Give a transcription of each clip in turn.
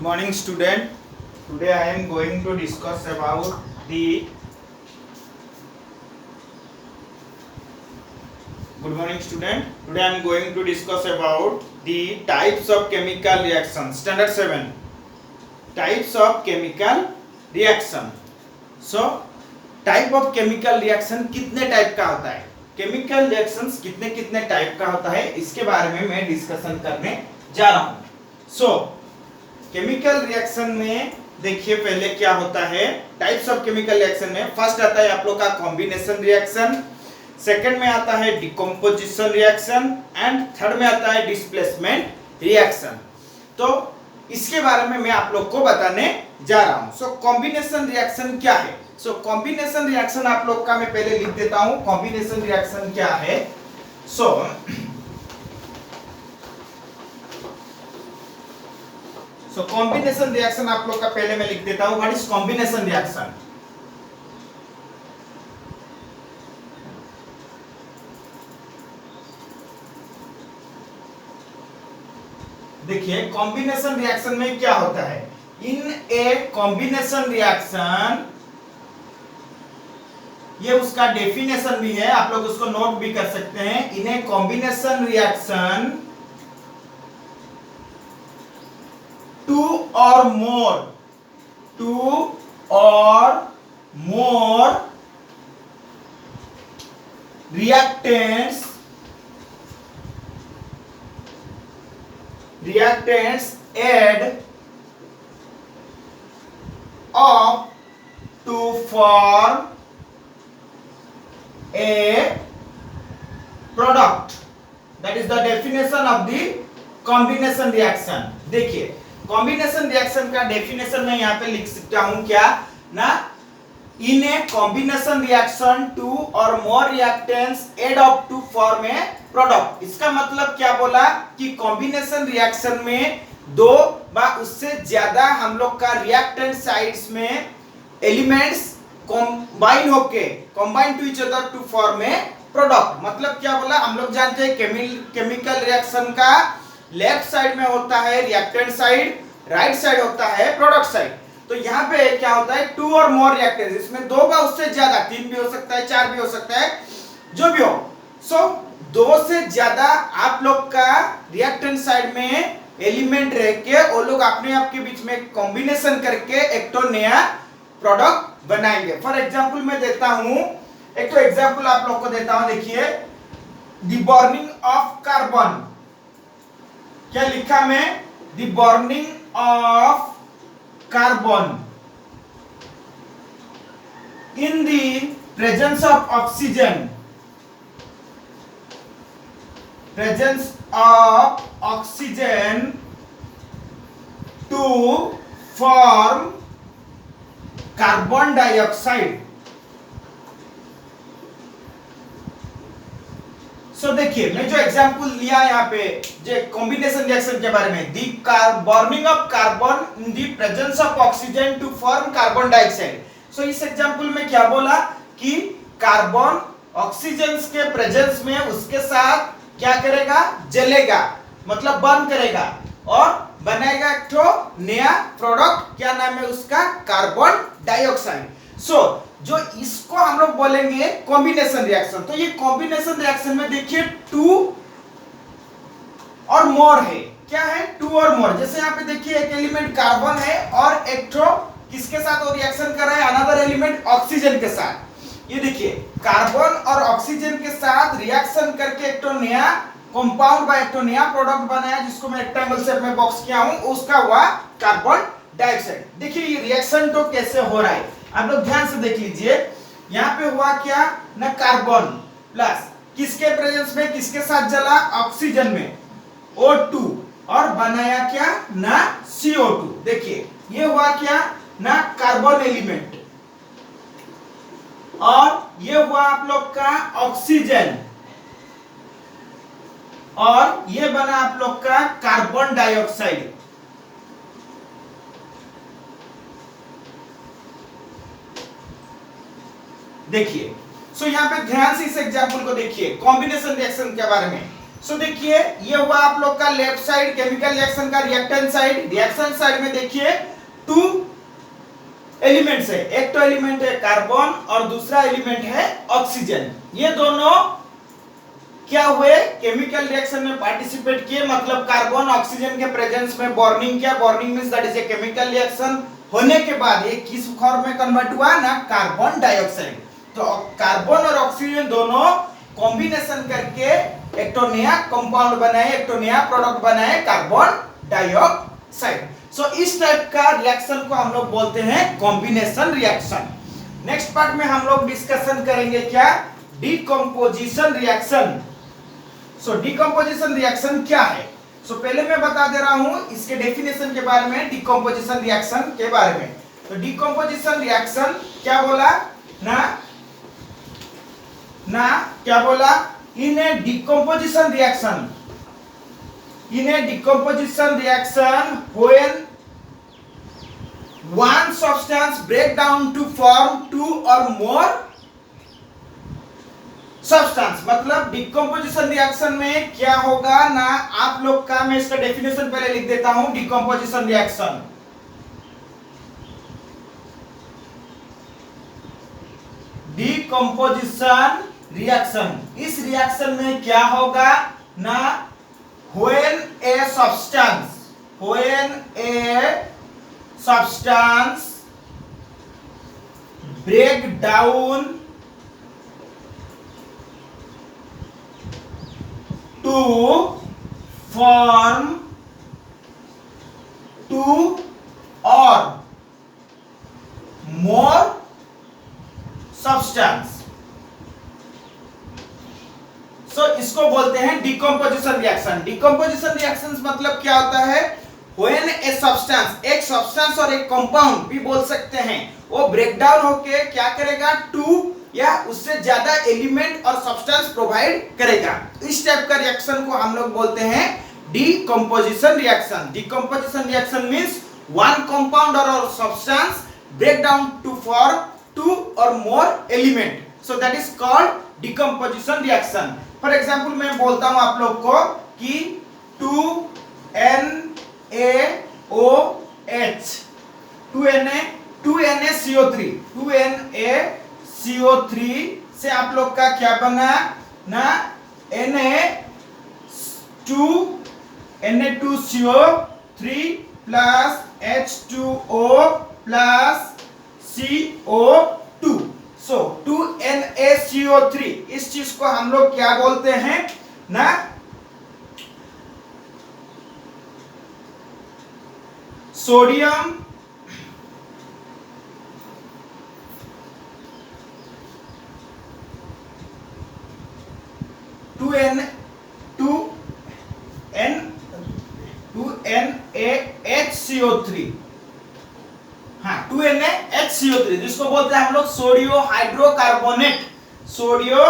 morning student. Today I am going to discuss about the good morning student. Today I am going to discuss about the types of chemical reaction. Standard 7. Types of chemical reaction. So type of chemical reaction कितने type का होता है, chemical reactions कितने कितने type का होता है, इसके बारे में मैं डिस्कशन करने जा रहा हूं। सो केमिकल रिएक्शन में देखिए पहले क्या होता है। टाइप्स ऑफ केमिकल रिएक्शन में फर्स्ट आता है आप लोग का कॉम्बिनेशन रिएक्शन, सेकंड में आता है डिकम्पोजिशन रिएक्शन एंड थर्ड में आता है डिस्प्लेसमेंट रिएक्शन। तो इसके बारे में मैं आप लोग को बताने जा रहा हूं। सो कॉम्बिनेशन रिएक्शन क्या है। सो कॉम्बिनेशन रिएक्शन आप लोग का मैं पहले लिख देता हूं, कॉम्बिनेशन रिएक्शन क्या है। सो कॉम्बिनेशन रिएक्शन आप लोग का पहले मैं लिख देता हूं। What is combination reaction. देखिए कॉम्बिनेशन रिएक्शन में क्या होता है। इन ए कॉम्बिनेशन रिएक्शन, ये उसका डेफिनेशन भी है, आप लोग उसको नोट भी कर सकते हैं। इन a combination reaction two or more reactants add up to form a product. That is the definition of the combination reaction. देखिए कॉम्बिनेशन रिएक्शन का डेफिनेशन मैं यहाँ पे लिख सकता हूँ क्या ना, in a combination reaction two or more reactants add up to form a product. इसका मतलब क्या बोला कि कॉम्बिनेशन रिएक्शन में दो व उससे ज्यादा हम लोग का रिएक्टेंट साइड्स में elements combine to each other to form a product. मतलब क्या बोला, हम लोग जानते हैं केमिकल रिएक्शन का लेफ्ट साइड में होता है रिएक्टेंट साइड, राइट साइड होता है प्रोडक्ट साइड। तो यहाँ पे क्या होता है, टू और मोर रिएक्टेंट्स, इसमें दो का उससे ज्यादा, तीन भी हो सकता है, चार भी हो सकता है, जो भी हो। सो दो से ज्यादा आप लोग का रिएक्टेंट साइड में एलिमेंट रह के वो लोग अपने आप के बीच में कॉम्बिनेशन करके एक तो नया प्रोडक्ट बनाएंगे। फॉर एग्जांपल मैं देता हूं, एक तो एग्जांपल आप लोग को देता हूं। देखिए द बर्निंग ऑफ कार्बन, क्या लिखा मैं, the burning of carbon in the presence of oxygen to form carbon dioxide। सो देखिए मैं जो एग्जांपल लिया यहाँ पे जो कॉम्बिनेशन रिएक्शन के बारे में, the burning of carbon in the presence of oxygen to form carbon dioxide. So इस एग्जांपल में क्या बोला कि कार्बन ऑक्सीजन के प्रेजेंस में उसके साथ क्या करेगा, जलेगा, मतलब बर्न करेगा और बनाएगा एक तो नया प्रोडक्ट, क्या नाम है उसका, कार्बन डाइऑक्साइड। सो जो इसको हम लोग बोलेंगे कॉम्बिनेशन रिएक्शन। तो ये कॉम्बिनेशन रिएक्शन में देखिए टू और मोर है, क्या है, टू और मोर। जैसे यहाँ पे देखिए एक एलिमेंट कार्बन है और एक तो किसके साथ वो रिएक्शन कर रहा है, अनदर एलिमेंट ऑक्सीजन के साथ। ये देखिए कार्बन और ऑक्सीजन के साथ रिएक्शन करके एक तो नया कंपाउंड बा, एक तो नया प्रोडक्ट बनाया जिसको मैं रेक्टेंगल शेप में बॉक्स किया हूं, उसका हुआ कार्बन डाइऑक्साइड। देखिए ये रिएक्शन तो कैसे हो रहा है, आप लोग ध्यान से देख लीजिए। यहाँ पे हुआ क्या ना, कार्बन प्लस किसके प्रेजेंस में, किसके साथ जला, ऑक्सीजन में, O2 और बनाया क्या ना, CO2। देखिए ये हुआ क्या ना, कार्बन एलिमेंट, और ये हुआ आप लोग का ऑक्सीजन, और ये बना आप लोग का कार्बन डाइऑक्साइड। देखिए सो यहाँ पे ध्यान से इस एग्जांपल को देखिए कॉम्बिनेशन रिएक्शन के बारे में। सो देखिए ये हुआ आप लोग का लेफ्ट साइड केमिकल रिएक्शन का रिएक्टेंट साइड। रिएक्शन साइड में देखिए टू एलिमेंट्स है, एक तो एलिमेंट है कार्बन और दूसरा एलिमेंट है ऑक्सीजन। ये दोनों क्या हुए, केमिकल रिएक्शन में पार्टिसिपेट किए, मतलब कार्बन ऑक्सीजन के प्रेजेंस में बर्निंग किया। Burning means that is a chemical reaction. होने के बाद ये किस फॉर्म में कन्वर्ट हुआ ना, कार्बन डाइऑक्साइड। तो कार्बन और ऑक्सीजन दोनों कॉम्बिनेशन करके एक तो नया कंपाउंड बनाए, एक तो नया प्रोडक्ट बनाए, कार्बन डाइऑक्साइड। सो इस टाइप का रिएक्शन को हम लोग बोलते हैं कॉम्बिनेशन रिएक्शन। नेक्स्ट पार्ट में हम लोग डिस्कशन करेंगे क्या, डिकम्पोजिशन रिएक्शन। सो डिकम्पोजिशन रिएक्शन क्या है, सो पहले मैं बता दे रहा हूं इसके डेफिनेशन के बारे में, डिकम्पोजिशन रिएक्शन के बारे में। तो डिकम्पोजिशन रिएक्शन क्या बोला ना क्या बोला, in a decomposition reaction, in a decomposition reaction when one substance break down to form two or more substance। मतलब डिकम्पोजिशन रिएक्शन में क्या होगा ना, आप लोग का, मैं इसका डेफिनेशन पहले लिख देता हूं। डिकम्पोजिशन रिएक्शन, डिकम्पोजिशन रिएक्शन, इस रिएक्शन में क्या होगा ना, when a substance break down to form two or more substance, सो इसको बोलते हैं डिकम्पोजिशन रिएक्शन। डिकम्पोजिशन रिएक्शंस मतलब क्या होता है, व्हेन ए सब्सटेंस, एक सब्सटेंस और एक कंपाउंड भी बोल सकते हैं, वो ब्रेक डाउन होके क्या करेगा, टू या उससे ज्यादा एलिमेंट और सब्सटेंस प्रोवाइड करेगा। इस टाइप का रिएक्शन को हम लोग बोलते हैं decomposition reaction. Decomposition reaction means one compound or substance break down to form two or more element, so that is called decomposition reaction. For example मैं बोलता हूं आप लोग को कि 2NaCO3 से आप लोग का क्या बना ना, Na2CO3 plus H2O plus CO2। सो 2NaCO3, इस चीज को हम लोग क्या बोलते हैं ना, सोडियम NaHCO3, हाँ 2NaHCO3, जिसको बोलते हैं हम लोग सोडियो हाइड्रोकार्बोनेट। सोडियो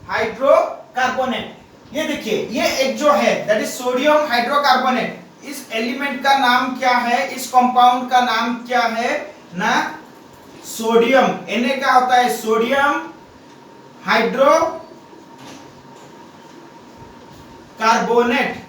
हाइड्रोकार्बोनेट, ये देखिए ये एक जो है दैट इज सोडियम हाइड्रोकार्बोनेट। इस एलिमेंट का नाम क्या है, इस कंपाउंड का नाम क्या है ना, सोडियम। Na का होता है सोडियम हाइड्रोकार्बोनेट।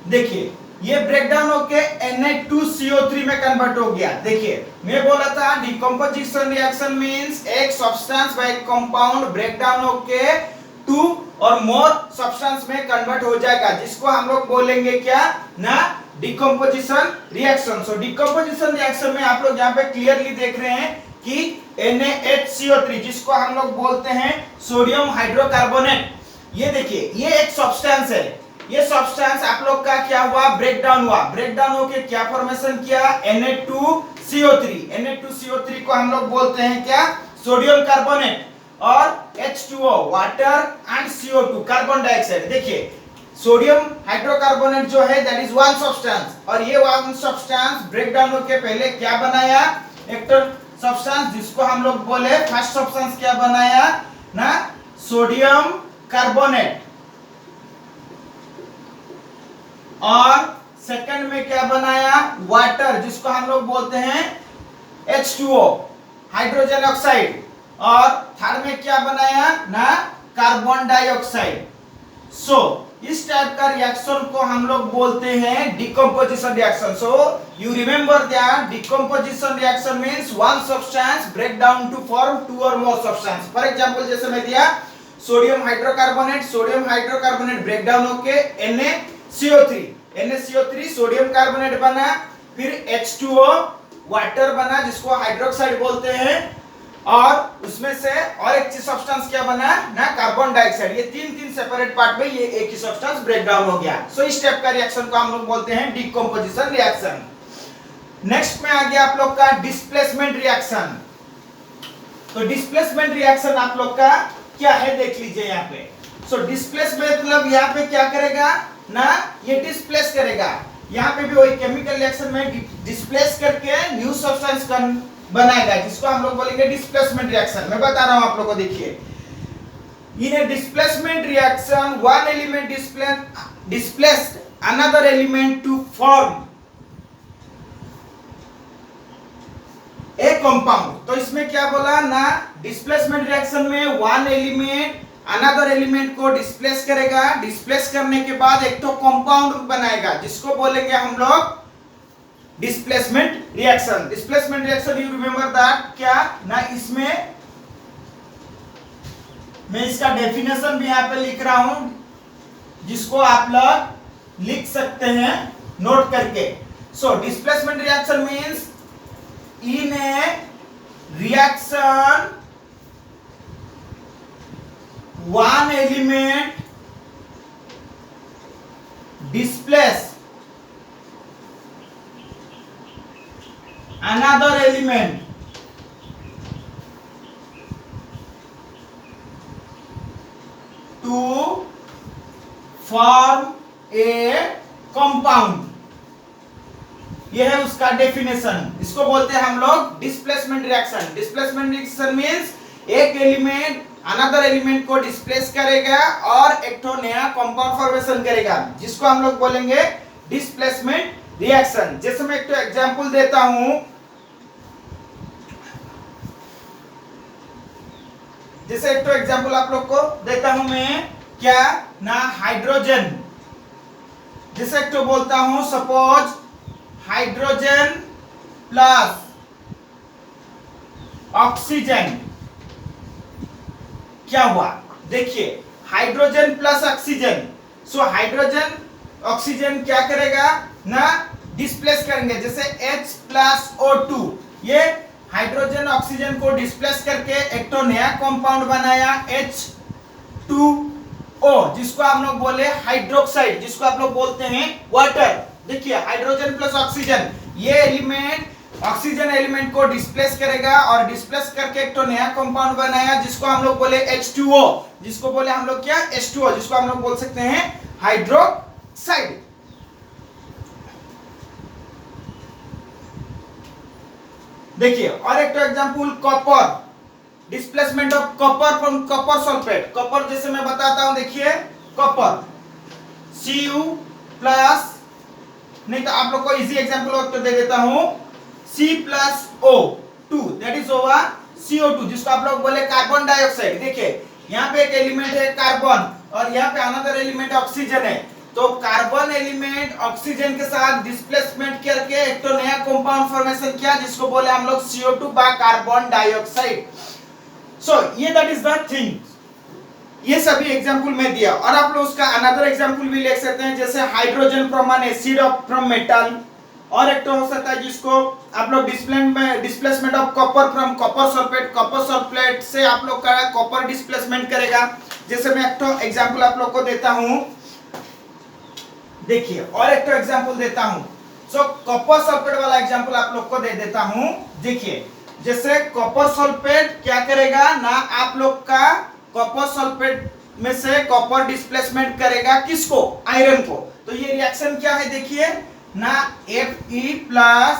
देखिए ये ब्रेकडाउन होके Na2CO3 में कन्वर्ट हो गया। देखिए मैं बोला था डिकम्पोजिशन रिएक्शन मींस एक सब्सटेंस बाय कंपाउंड ब्रेकडाउन होके टू और मोर सब्सटेंस में कन्वर्ट हो जाएगा, जिसको हम लोग बोलेंगे क्या ना, डिकम्पोजिशन रिएक्शन। सो डिकम्पोजिशन रिएक्शन में आप लोग यहाँ पे क्लियरली देख रहे हैं कि NaHCO3 जिसको हम लोग बोलते हैं सोडियम हाइड्रोकार्बोनेट, ये देखिए ये एक सब्सटेंस है। ये सब्सटेंस आप लोग का क्या हुआ, ब्रेक डाउन हुआ। ब्रेक डाउन होके क्या फॉर्मेशन किया, Na2CO3। Na2CO3 को हम लोग बोलते हैं क्या, सोडियम कार्बोनेट, और H2O water and CO2 carbon dioxide. देखिए सोडियम हाइड्रोकार्बोनेट जो है दैट इज वन सब्सटेंस, और ये वन सब्सटेंस ब्रेक डाउन होके पहले क्या बनाया, एक तो सब्सटेंस जिसको हम लोग बोले फर्स्ट सब्सटेंस क्या बनाया ना, सोडियम कार्बोनेट, और सेकंड में क्या बनाया, वाटर जिसको हम लोग बोलते हैं H2O हाइड्रोजन ऑक्साइड, और थर्ड में क्या बनाया ना, कार्बन डाइऑक्साइड। सो इस टाइप का रिएक्शन को हम लोग बोलते हैं decomposition reaction. So you remember that decomposition reaction means one substance break down to form two or more substance. For example जैसे मैं दिया सोडियम हाइड्रोकार्बोनेट ब्रेक डाउन होके NaCO3 सोडियम कार्बोनेट बना, फिर H2O वाटर बना जिसको हाइड्रोक्साइड बोलते हैं, और उसमें से और एक चीज सब्सटेंस क्या बना ना, कार्बन डाइऑक्साइड। ये तीन सेपरेट पार्ट में ये एक ही सब्सटेंस ब्रेक डाउन हो गया। सो इस टाइप का रिएक्शन को हम लोग बोलते हैं डिकम्पोजिशन रिएक्शन। नेक्स्ट में आ गया आप लोग का डिस्प्लेसमेंट रिएक्शन। तो डिस्प्लेसमेंट रिएक्शन आप लोग का क्या है देख लीजिए यहाँ पे। सो डिस्प्लेसमेंट मतलब यहाँ पे क्या करेगा ना, ये डिस्प्लेस करेगा। यहाँ पे भी वही केमिकल रिएक्शन में डिस्प्लेस करके न्यू सब्सटेंस बनाएगा जिसको हम लोग बोलेंगे डिस्प्लेसमेंट रिएक्शन। मैं बता रहा हूं आप लोगों को, देखिए in a displacement reaction one element displaced another element to form a compound. तो इसमें क्या बोला ना, डिस्प्लेसमेंट रिएक्शन में वन एलिमेंट अनदर एलिमेंट को डिस्प्लेस करेगा, डिस्प्लेस करने के बाद एक तो कंपाउंड बनाएगा जिसको बोलेंगे हम लोग displacement reaction. Displacement reaction you remember that क्या ना, इसमें मैं इसका डेफिनेशन भी यहां पे लिख रहा हूं जिसको आप लोग लिख सकते हैं नोट करके। So displacement reaction means in A reaction one element displace another element to form a compound। यह है उसका डेफिनेशन। इसको बोलते हैं हम लोग displacement reaction. Displacement reaction means एक एलिमेंट अनदर एलिमेंट को डिस्प्लेस करेगा और एक तो नया कंपाउंड फॉर्मेशन करेगा जिसको हम लोग बोलेंगे डिस्प्लेसमेंट रिएक्शन। जैसे मैं एक तो एग्जांपल देता हूं, जैसे एक तो एग्जांपल आप लोग को देता हूं मैं क्या ना, हाइड्रोजन। जैसे एक तो बोलता हूं सपोज हाइड्रोजन प्लस ऑक्सीजन, क्या हुआ देखिए, hydrogen plus oxygen. So hydrogen oxygen क्या करेगा ना, डिस्प्लेस करेंगे। जैसे H प्लस O2, ये हाइड्रोजन ऑक्सीजन को डिस्प्लेस करके एक तो नया कंपाउंड बनाया H2O जिसको हम लोग बोले हाइड्रोक्साइड, जिसको आप लोग बोलते हैं वाटर। देखिए हाइड्रोजन प्लस ऑक्सीजन, ये एलिमेंट ऑक्सीजन एलिमेंट को डिस्प्लेस करेगा और डिस्प्लेस करके एक तो नया कंपाउंड बनाया जिसको हम लोग बोले H2O, जिसको बोले हम लोग क्या H2O, जिसको हम लोग बोल सकते हैं हाइड्रोक्साइड। देखिए और एक तो example copper, displacement of copper from copper sulphate. Copper जैसे मैं बताता हूं, देखिए कॉपर Cu प्लस, नहीं तो आप लोग को इजी एग्जांपल तो दे देता हूं, C+O2 that is over CO2 जिसको आप लोग बोले कार्बन डाइऑक्साइड। देखिए यहाँ पे एक एलिमेंट है कार्बन और यहाँ पे अनदर एलिमेंट ऑक्सीजन है। तो कार्बन एलिमेंट ऑक्सीजन के साथ डिस्प्लेसमेंट करके एक तो नया कंपाउंड फॉर्मेशन किया जिसको बोले हम लोग CO2 बा कार्बन डाइऑक्साइड। सो ये दैट इज द थिंग। ये सभी एग्जांपल में दिया और आप लोग उसका अनदर एग्जांपल भी ले सकते हैं जैसे hydrogen from N acid of from metal, और एक तो हो सकता है जिसको आप लोग displacement of copper from copper sulphate से आप लोग का कॉपर डिस्प्लेसमेंट करेगा। जैसे मैं एक तो एग्जांपल आप लोग को देता हूं, देखिए और एक तो एग्जांपल देता हूं। सो कॉपर सल्फेट वाला एग्जांपल आप लोग को दे देता हूं। देखिए जैसे कॉपर सल्फेट क्या करेगा ना, आप लोग का कॉपर सल्फेट में से कॉपर डिस्प्लेसमेंट करेगा किसको, आयरन को। तो ये रिएक्शन क्या है देखिए ना, Fe प्लस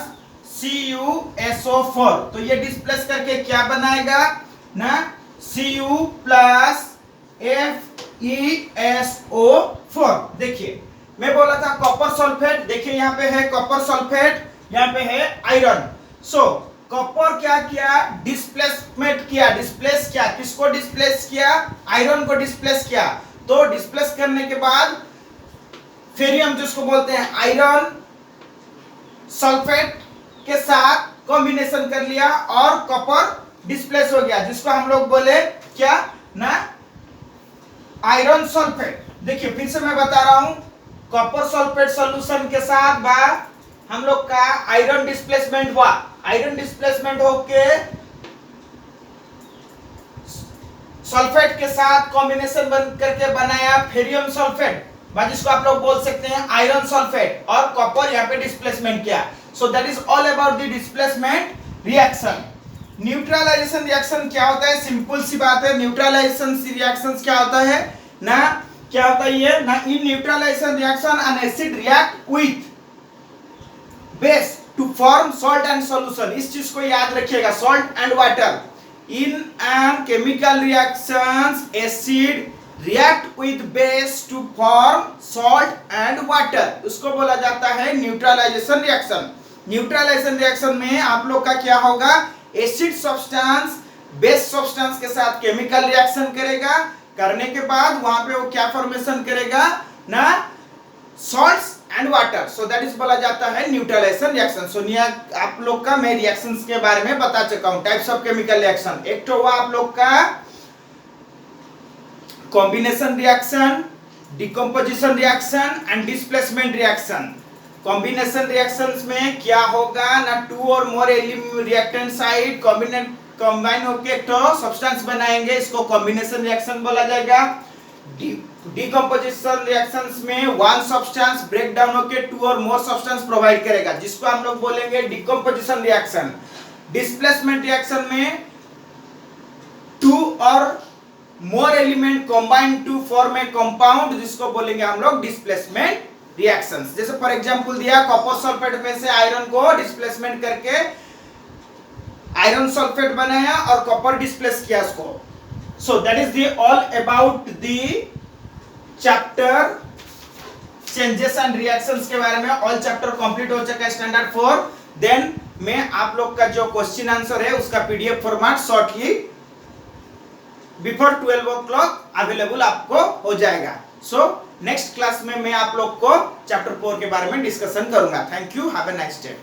CuSO4। तो ये डिस्प्लेस करके क्या बनाएगा ना, Cu प्लस FeSO4। देखिए मैं बोला था कॉपर सल्फेट, देखिए यहाँ पे है कॉपर सल्फेट, यहाँ पे है आयरन। सो कॉपर क्या किया, डिस्प्लेसमेंट किया, डिस्प्लेस किया, किसको डिस्प्लेस किया, आयरन को डिस्प्लेस किया। तो डिस्प्लेस करने के बाद फिर हम जिसको बोलते हैं आयरन सल्फेट के साथ कॉम्बिनेशन कर लिया और कॉपर डिस्प्लेस हो गया, जिसको हम लोग बोले क्या ना, आयरन सल्फेट। देखिए फिर से मैं बता रहा हूं, कॉपर सल्फेट सॉल्यूशन के साथ बाद हम लोग का आयरन डिस्प्लेसमेंट हुआ, आयरन डिस्प्लेसमेंट होके सल्फेट के साथ कॉम्बिनेशन बन करके बनाया फेरियम सल्फेट, जिसको आप लोग बोल सकते हैं आयरन सल्फेट, और कॉपर यहाँ पे डिस्प्लेसमेंट किया। So that is all about the displacement reaction. Neutralisation reaction क्या होता है, सिंपल सी बात है। न्यूट्रलाइजेशन रिएक्शंस क्या होता है ना, क्या होता है ये ना, in neutralization reaction an acid react with base to form salt and solution. इस चीज को याद रखिएगा, salt and water. In an chemical reactions acid react with base to form salt and water, उसको बोला जाता है न्यूट्रलाइजेशन रिएक्शन। न्यूट्रलाइजेशन रिएक्शन में आप लोग का क्या होगा, एसिड सब्सटेंस बेस सब्सटेंस के साथ केमिकल रिएक्शन करेगा, करने के बाद वहां पे वो क्या फॉर्मेशन करेगा ना, salts and water. So that is बोला जाता है न्यूट्रलाइजेशन रिएक्शन। सो आप लोग का मैं रिएक्शंस के बारे में बता चुका हूं, टाइप्स ऑफ केमिकल रिएक्शन। एक तो हुआ आप लोग का combination reaction, decomposition reaction and displacement reaction. Combination reactions में क्या होगा ना, to or more reactant side combine होके एक तो सब्सटेंस बनाएंगे, इसको कॉम्बिनेशन रिएक्शन बोला जाएगा। डिकम्पोजिशन रिएक्शंस में वन सब्सटेंस ब्रेक डाउन होके two or more substance provide करेगा, जिसको हम लोग बोलेंगे डिकम्पोजिशन रिएक्शन। डिस्प्लेसमेंट रिएक्शन में two or more element combine to form a compound, जिसको बोलेंगे हम लोग डिस्प्लेसमेंट रिएक्शंस। जैसे फॉर एग्जांपल दिया, कॉपर सल्फेट में से आयरन को डिस्प्लेसमेंट करके आयरन सल्फेट बनाया और कॉपर डिस्प्लेस किया उसको। सो that is the all about the chapter changes and reactions के बारे में। ऑल चैप्टर कंप्लीट हो चुका है स्टैंडर्ड 4। देन मैं आप लोग का जो क्वेश्चन आंसर है उसका PDF format shortly before 12 o'clock available आपको हो जाएगा। सो नेक्स्ट क्लास में मैं आप लोग को चैप्टर 4 के बारे में डिस्कशन करूंगा। Thank you, have a nice day.